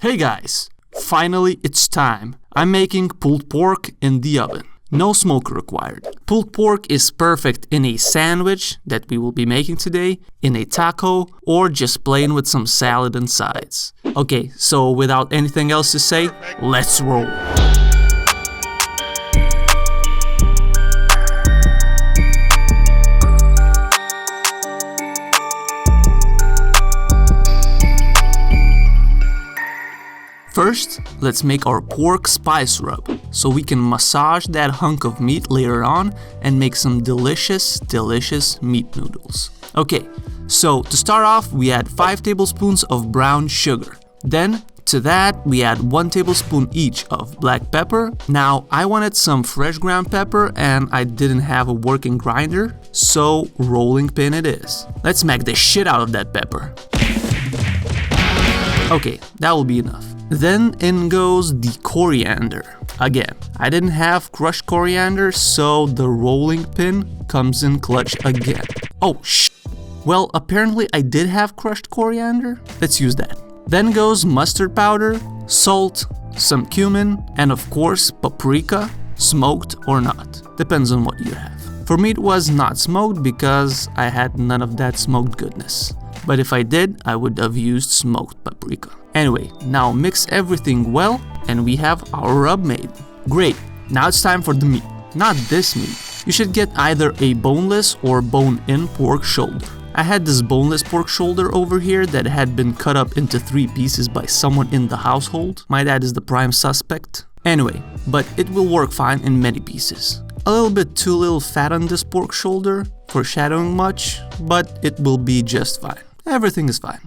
Hey guys, finally it's time. I'm making pulled pork in the oven. No smoke required. Pulled pork is perfect in a sandwich that we will be making today, in a taco, or just plain with some salad and sides. Okay, so without anything else to say, let's roll. First, let's make our pork spice rub, so we can massage that hunk of meat later on and make some delicious meat noodles. Okay, so to start off, we add 5 tablespoons of brown sugar. Then, to that, we add 1 tablespoon each of black pepper. Now, I wanted some fresh ground pepper and I didn't have a working grinder, so rolling pin it is. Let's smack the shit out of that pepper. Okay, that will be enough. Then in goes the coriander. Again, I didn't have crushed coriander, so the rolling pin comes in clutch again. Oh shh. Well, apparently I did have crushed coriander. Let's use that. Then goes mustard powder, salt, some cumin, and of course paprika, smoked or not. Depends on what you have. For me it was not smoked because I had none of that smoked goodness. But if I did, I would have used smoked paprika. Anyway, now mix everything well and we have our rub made. Great, now it's time for the meat. Not this meat. You should get either a boneless or bone-in pork shoulder. I had this boneless pork shoulder over here that had been cut up into 3 pieces by someone in the household. My dad is the prime suspect. Anyway, but it will work fine in many pieces. A little bit too little fat on this pork shoulder, foreshadowing much, but it will be just fine. Everything is fine.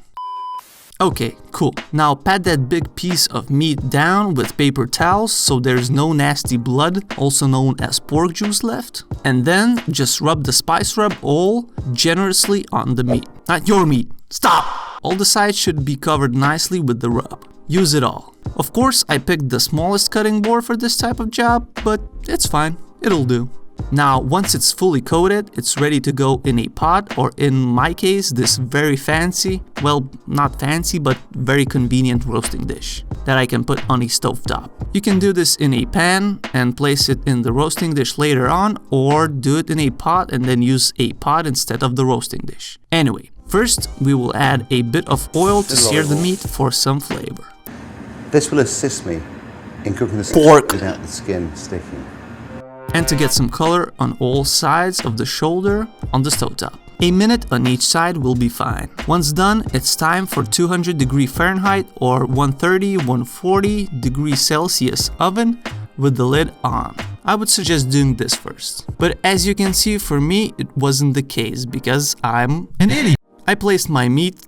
Okay, cool. Now pat that big piece of meat down with paper towels so there's no nasty blood, also known as pork juice, left. And then just rub the spice rub all generously on the meat. Not your meat. Stop! All the sides should be covered nicely with the rub. Use it all. Of course, I picked the smallest cutting board for this type of job, but it's fine. It'll do. Now, once it's fully coated, it's ready to go in a pot, or in my case, this very fancy, well, not fancy, but very convenient roasting dish that I can put on a stovetop. You can do this in a pan and place it in the roasting dish later on, or do it in a pot and then use a pot instead of the roasting dish. Anyway, first we will add a bit of oil to sear the meat for some flavor. This will assist me in cooking the pork without the skin sticking. And to get some color on all sides of the shoulder on the stovetop. A minute on each side will be fine. Once done, it's time for 200°F or 130–140°C oven with the lid on. I would suggest doing this first. But as you can see, for me, it wasn't the case because I'm an idiot. I placed my meat,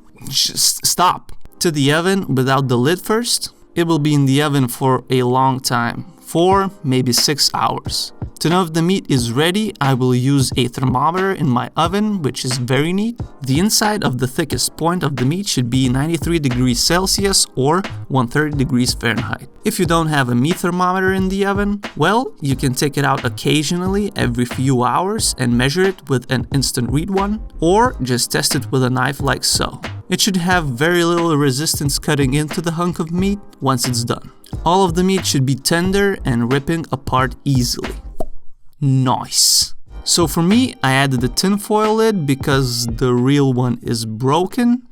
to the oven without the lid first. It will be in the oven for a long time, 4, maybe 6 hours. To know if the meat is ready, I will use a thermometer in my oven, which is very neat. The inside of the thickest point of the meat should be 93°C or 130°F. If you don't have a meat thermometer in the oven, well, you can take it out occasionally every few hours and measure it with an instant read one, or just test it with a knife like so. It should have very little resistance cutting into the hunk of meat once it's done. All of the meat should be tender and ripping apart easily. Nice. So for me, I added the tinfoil lid because the real one is broken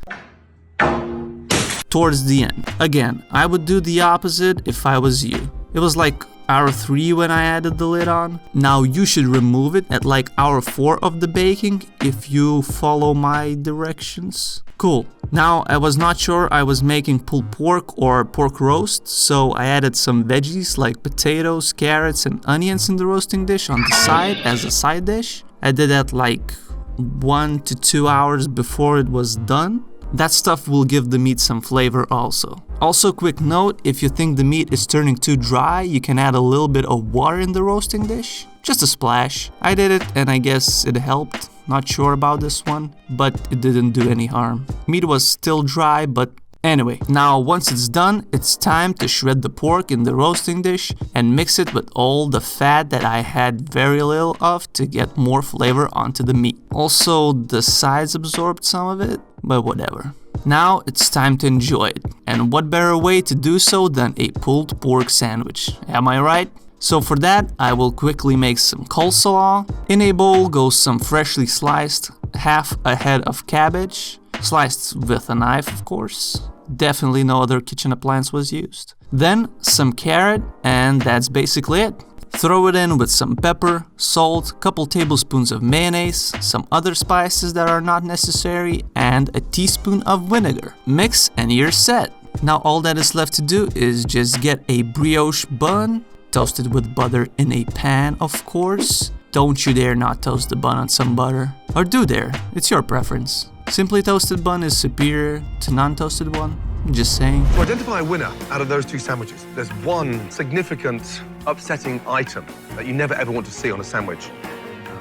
towards the end. Again, I would do the opposite if I was you. It was like hour 3 when I added the lid on. Now you should remove it at like hour 4 of the baking if you follow my directions. Cool. Now I was not sure I was making pulled pork or pork roast, so I added some veggies like potatoes, carrots and onions in the roasting dish on the side as a side dish. I did that like 1 to 2 hours before it was done. That stuff will give the meat some flavor also. Also, quick note, if you think the meat is turning too dry, you can add a little bit of water in the roasting dish. Just a splash. I did it and I guess it helped. Not sure about this one, but it didn't do any harm. Meat was still dry, but anyway. Now once it's done, it's time to shred the pork in the roasting dish and mix it with all the fat that I had very little of to get more flavor onto the meat. Also, the sides absorbed some of it, but whatever. Now it's time to enjoy it. And what better way to do so than a pulled pork sandwich, am I right? So for that, I will quickly make some coleslaw. In a bowl goes some freshly sliced half a head of cabbage, sliced with a knife of course. Definitely no other kitchen appliance was used. Then some carrot, and that's basically it. Throw it in with some pepper, salt, couple tablespoons of mayonnaise, some other spices that are not necessary, and a teaspoon of vinegar. Mix and you're set. Now all that is left to do is just get a brioche bun, toasted with butter in a pan of course. Don't you dare not toast the bun on some butter. Or do dare, it's your preference. Simply toasted bun is superior to non-toasted one. Just saying. To identify a winner out of those two sandwiches, there's one significant, upsetting item that you never ever want to see on a sandwich.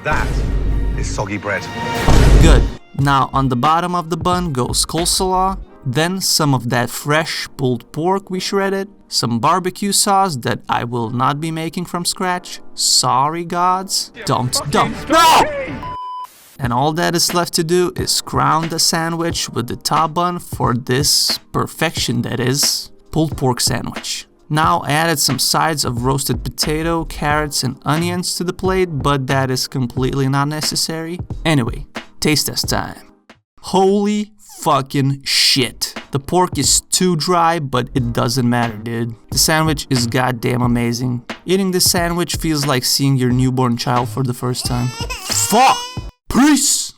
That is soggy bread. Good. Now on the bottom of the bun goes coleslaw, then some of that fresh pulled pork we shredded, some barbecue sauce that I will not be making from scratch. Sorry gods. Don't. No! And all that is left to do is crown the sandwich with the top bun for this perfection that is pulled pork sandwich. Now I added some sides of roasted potato, carrots and onions to the plate, but that is completely not necessary. Anyway, taste test time. Holy fucking shit. The pork is too dry, but it doesn't matter, dude. The sandwich is goddamn amazing. Eating this sandwich feels like seeing your newborn child for the first time. Fuck! Peace!